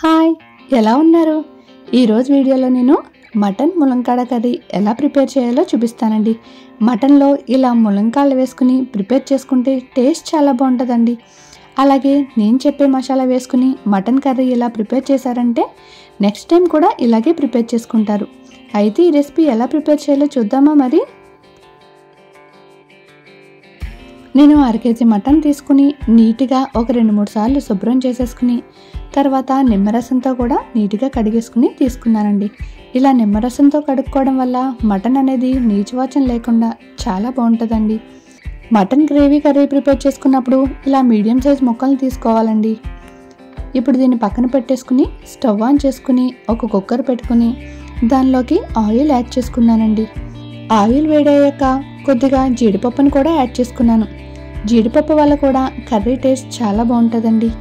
Hi, ఎలా ఉన్నారు? ఈరోజు వీడియోలో నేను మటన్ ములంకాడ కర్రీ ఎలా ప్రిపేర్ చేయాలో చూపిస్తానండి. మటన్లో ఇలా ములంకాడలు వేసుకుని ప్రిపేర్ చేసుకుంటే టేస్ట్ చాలా బాగుంటుందండి. అలాగే నేను చెప్పే మసాలా వేసుకుని మటన్ కర్రీ ఇలా ప్రిపేర్ చేశారంటే నెక్స్ట్ టైం కూడా ఇలాగే ప్రిపేర్ చేసుకుంటారు. అయితే ఈ రెసిపీ ఎలా ప్రిపేర్ చేయాలో చూద్దామా మరి? నేను 1/2 కేజీ మటన్ తీసుకుని నీట్గా ఒక 2-3 సార్లు శుభ్రం చేసేసుకుని తర్వాత నిమ్మరసంతో కూడా నీట్గా కడిగేసుకుని తీసుకున్నానండి. ఇలా నిమ్మరసంతో కడుక్కోవడం వల్ల మటన్ అనేది నీచువాచన లేకుండా చాలా బాగుంటుందండి. మటన్ గ్రేవీ కర్రీ ప్రిపేర్ చేసుకున్నప్పుడు ఇలా మీడియం సైజ్ ముక్కలు తీసుకోవాలండి. ఇప్పుడు దీన్ని పక్కన పెట్టేసుకుని స్టవ్ ఆన్ చేసుకుని ఒక కుక్కర్ పెట్టుకుని దానిలోకి ఆయిల్ యాడ్ చేసుకున్నానండి. ఆయిల్ వేడయ్యాక కొద్దిగా జీడిపప్పును కూడా యాడ్ చేసుకున్నాను. జీడిపప్పు వల్ల కూడా కర్రీ టేస్ట్ చాలా బాగుంటుందండి.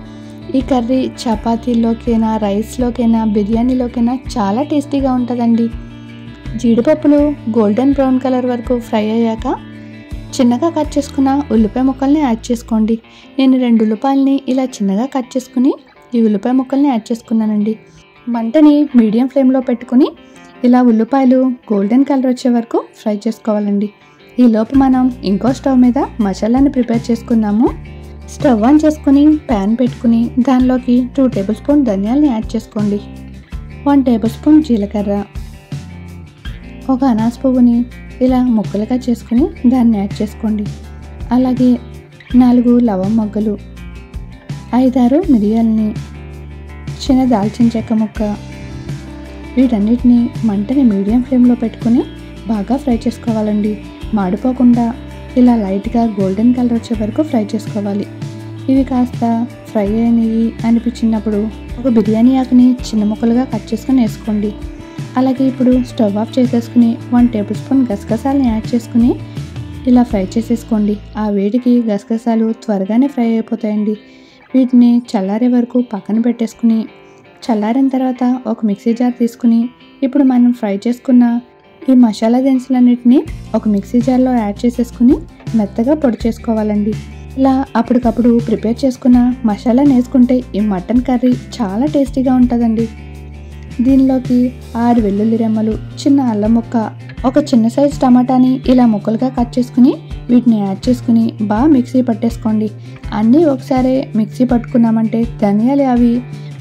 ఈ కర్రీ చపాతీలోకైనా, రైస్లోకైనా, బిర్యానీలోకైనా చాలా టేస్టీగా ఉంటుందండి. జీడిపప్పులు గోల్డెన్ బ్రౌన్ కలర్ వరకు ఫ్రై అయ్యాక చిన్నగా కట్ చేసుకున్న ఉల్లిపాయ ముక్కల్ని యాడ్ చేసుకోండి. నేను 2 ఉల్లిపాయలని ఇలా చిన్నగా కట్ చేసుకుని ఈ ఉల్లిపాయ ముక్కల్ని యాడ్ చేసుకున్నానండి. మంటని మీడియం ఫ్లేమ్లో పెట్టుకుని ఇలా ఉల్లిపాయలు గోల్డెన్ కలర్ వచ్చే వరకు ఫ్రై చేసుకోవాలండి. ఈలోపు మనం ఇంకో స్టవ్ మీద మసాలాని ప్రిపేర్ చేసుకుందాము. స్టవ్ ఆన్ చేసుకుని ప్యాన్ పెట్టుకుని దానిలోకి 2 టేబుల్ స్పూన్ ధనియాలని యాడ్ చేసుకోండి. 1 టేబుల్ స్పూన్ జీలకర్ర, ఒక అనాస పువ్వుని ఇలా ముక్కలుగా చేసుకుని దాన్ని యాడ్ చేసుకోండి. అలాగే 4 లవంగ మొగ్గలు, 5-6 మిరియాలని, చిన్న దాల్చిన చెక్క ముక్క, వీటన్నిటిని మంటని మీడియం ఫ్లేమ్లో పెట్టుకుని బాగా ఫ్రై చేసుకోవాలండి. మాడిపోకుండా ఇలా లైట్గా గోల్డెన్ కలర్ వచ్చే వరకు ఫ్రై చేసుకోవాలి. ఇవి కాస్త ఫ్రై అయినవి అనిపించినప్పుడు ఒక బిర్యానీ ఆకుని చిన్న ముక్కలుగా కట్ చేసుకుని వేసుకోండి. అలాగే ఇప్పుడు స్టవ్ ఆఫ్ చేసేసుకుని 1 టేబుల్ స్పూన్ గసగసాలని యాడ్ చేసుకుని ఇలా ఫ్రై చేసేసుకోండి. ఆ వేడికి గసగసాలు త్వరగానే ఫ్రై అయిపోతాయండి. వీటిని చల్లారే వరకు పక్కన పెట్టేసుకుని చల్లారిన తర్వాత ఒక మిక్సీ జార్ తీసుకుని ఇప్పుడు మనం ఫ్రై చేసుకున్న ఈ మసాలా దినుసులన్నిటిని ఒక మిక్సీ జార్లో యాడ్ చేసేసుకుని మెత్తగా పొడి చేసుకోవాలండి. ఇలా అప్పటికప్పుడు ప్రిపేర్ చేసుకున్న మసాలాని వేసుకుంటే ఈ మటన్ కర్రీ చాలా టేస్టీగా ఉంటుందండి. దీనిలోకి 6 వెల్లుల్లి రెమ్మలు, చిన్న అల్లం ముక్క, ఒక చిన్న సైజు టమాటాని ఇలా ముక్కలుగా కట్ చేసుకుని వీటిని యాడ్ చేసుకుని బాగా మిక్సీ పట్టేసుకోండి. అన్నీ ఒకసారి మిక్సీ పట్టుకున్నామంటే ధనియాలు అవి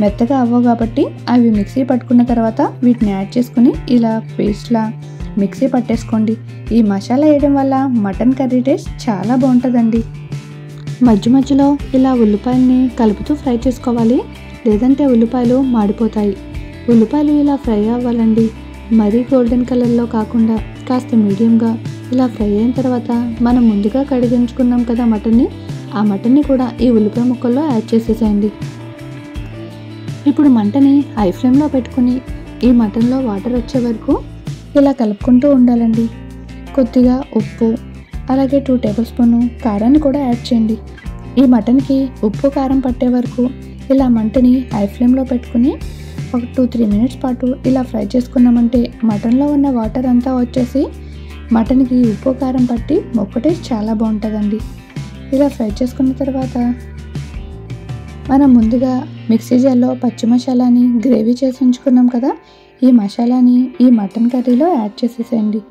మెత్తగా అవ్వవు కాబట్టి అవి మిక్సీ పట్టుకున్న తర్వాత వీటిని యాడ్ చేసుకుని ఇలా పేస్ట్లా మిక్సీ పట్టేసుకోండి. ఈ మసాలా వేయడం వల్ల మటన్ కర్రీ టేస్ట్ చాలా బాగుంటుందండి. మధ్య మధ్యలో ఇలా ఉల్లిపాయల్ని కలుపుతూ ఫ్రై చేసుకోవాలి, లేదంటే ఉల్లిపాయలు మాడిపోతాయి. ఉల్లిపాయలు ఇలా ఫ్రై అవ్వాలండి. మరీ గోల్డెన్ కలర్లో కాకుండా కాస్త మీడియంగా ఇలా ఫ్రై అయిన తర్వాత మనం ముందుగా కడిగించుకున్నాం కదా మటన్ని, ఆ మటన్ని కూడా ఈ ఉల్లిపాయ ముక్కల్లో యాడ్ చేసేసేయండి. ఇప్పుడు మంటని హై ఫ్లేమ్లో పెట్టుకుని ఈ మటన్లో వాటర్ వచ్చే వరకు ఇలా కలుపుకుంటూ ఉండాలండి. కొద్దిగా ఉప్పు, అలాగే 2 టేబుల్ స్పూన్ కారాన్ని కూడా యాడ్ చేయండి. ఈ మటన్కి ఉప్పు కారం పట్టే వరకు ఇలా మంటని హై ఫ్లేమ్లో పెట్టుకుని ఒక 2-3 మినిట్స్ పాటు ఇలా ఫ్రై చేసుకున్నామంటే మటన్లో ఉన్న వాటర్ అంతా వచ్చేసి మటన్కి ఉప్పు కారం పట్టి మొక్క టేస్ట్ చాలా బాగుంటుందండి. ఇలా ఫ్రై చేసుకున్న తర్వాత మనం ముందుగా మిక్సీ జార్లో పచ్చి మసాలాని గ్రేవీ చేసి ఉంచుకున్నాం కదా, ఈ మసాలాని ఈ మటన్ కర్రీలో యాడ్ చేసేసేయండి.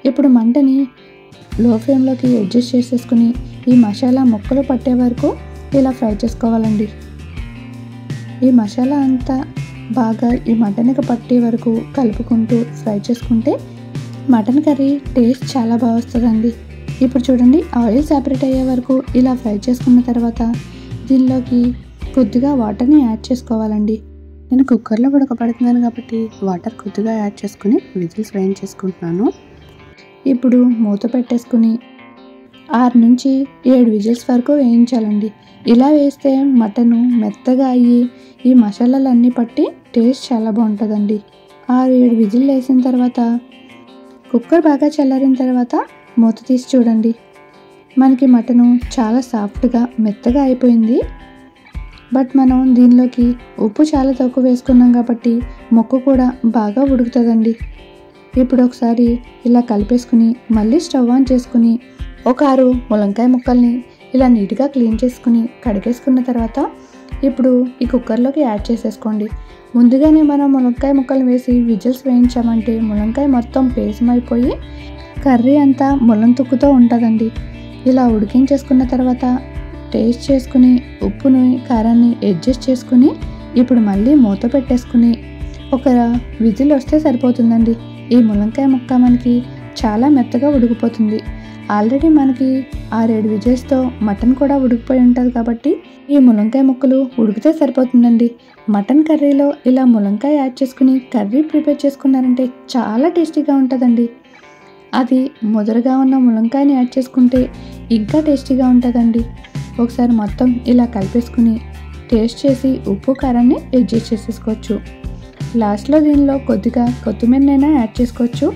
ఇప్పుడు మంటని లో ఫ్లేమ్లోకి అడ్జస్ట్ చేసేసుకుని ఈ మసాలా ముక్కలు పట్టే వరకు ఇలా ఫ్రై చేసుకోవాలండి. ఈ మసాలా అంతా బాగా ఈ మటన్కి పట్టే వరకు కలుపుకుంటూ ఫ్రై చేసుకుంటే మటన్ కర్రీ టేస్ట్ చాలా బాగా వస్తుందండి. ఇప్పుడు చూడండి, ఆయిల్ సెపరేట్ అయ్యే వరకు ఇలా ఫ్రై చేసుకున్న తర్వాత దీనిలోకి కొద్దిగా వాటర్ని యాడ్ చేసుకోవాలండి. నేను కుక్కర్లో ఉడకబడుతున్నాను కాబట్టి వాటర్ కొద్దిగా యాడ్ చేసుకుని విజిల్స్ వేయించేసుకుంటున్నాను. ఇప్పుడు మూత పెట్టేసుకుని 6 నుంచి 7 విజిల్స్ వరకు వేయించాలండి. ఇలా వేస్తే మటను మెత్తగా అయ్యి ఈ మసాలాలన్నీ పట్టి టేస్ట్ చాలా బాగుంటుందండి. 6-7 విజిల్ వేసిన తర్వాత కుక్కర్ బాగా చల్లారిన తర్వాత మూత తీసి చూడండి, మనకి మటను చాలా సాఫ్ట్గా మెత్తగా అయిపోయింది. బట్ మనం దీనిలోకి ఉప్పు చాలా తక్కువ వేసుకున్నాం కాబట్టి ముక్క కూడా బాగా ఉడుకుతుందండి. ఇప్పుడు ఒకసారి ఇలా కలిపేసుకుని మళ్ళీ స్టవ్ ఆన్ చేసుకుని ఒక 6 ములంకాయ ముక్కల్ని ఇలా నీట్గా క్లీన్ చేసుకుని కడిగేసుకున్న తర్వాత ఇప్పుడు ఈ కుక్కర్లోకి యాడ్ చేసేసుకోండి. ముందుగానే మనం మునక్కాయ ముక్కలు వేసి విజిల్స్ వేయించామంటే మునక్కాయ మొత్తం పేసమైపోయి కర్రీ అంతా ముల్లం తుక్కుతో ఉంటుందండి. ఇలా ఉడికించేసుకున్న తర్వాత టేస్ట్ చేసుకుని ఉప్పుని కారాన్ని అడ్జస్ట్ చేసుకుని ఇప్పుడు మళ్ళీ మూత పెట్టేసుకుని ఒక విజిల్ వస్తే సరిపోతుందండి. ఈ మునక్కాయ ముక్క మనకి చాలా మెత్తగా ఉడికిపోతుంది. ఆల్రెడీ మనకి 6-7 విజిల్స్తో మటన్ కూడా ఉడికిపోయి ఉంటుంది కాబట్టి ఈ మునక్కాయ ముక్కలు ఉడికితే సరిపోతుందండి. మటన్ కర్రీలో ఇలా మునక్కాయ యాడ్ చేసుకుని కర్రీ ప్రిపేర్ చేసుకున్నారంటే చాలా టేస్టీగా ఉంటుందండి. అది ముదరగా ఉన్న మునక్కాయని యాడ్ చేసుకుంటే ఇంకా టేస్టీగా ఉంటుందండి. ఒకసారి మొత్తం ఇలా కలిపేసుకుని టేస్ట్ చేసి ఉప్పు కారాన్ని అడ్జస్ట్ చేసేసుకోవచ్చు. లాస్ట్లో దీనిలో కొద్దిగా కొత్తిమీరనైనా యాడ్ చేసుకోవచ్చు.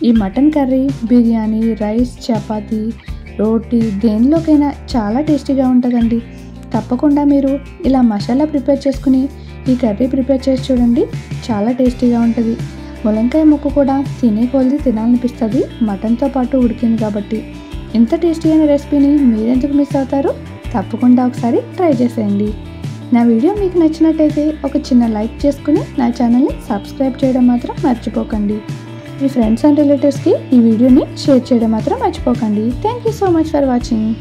ఈ mutton curry biryani, rice, chapati, రోటీ దేనిలోకైనా చాలా టేస్టీగా ఉంటుందండి. తప్పకుండా మీరు ఇలా మసాలా ప్రిపేర్ చేసుకుని ఈ కర్రీ ప్రిపేర్ చేసి చూడండి, చాలా టేస్టీగా ఉంటుంది. మునక్కాయ ముక్క కూడా తినే కొద్ది తినాలనిపిస్తుంది, మటన్తో పాటు ఉడికింది కాబట్టి. ఇంత టేస్టీ అయిన రెసిపీని మీరెందుకు మిస్ అవుతారు? తప్పకుండా ఒకసారి ట్రై చేసేయండి. నా వీడియో మీకు నచ్చినట్టయితే ఒక చిన్న లైక్ చేసుకుని నా ఛానల్ని సబ్స్క్రైబ్ చేయడం మాత్రం మర్చిపోకండి. మీ ఫ్రెండ్స్ అండ్ రిలేటివ్స్కి ఈ వీడియోని షేర్ చేయడం మాత్రం మర్చిపోకండి. Thank you so much for watching.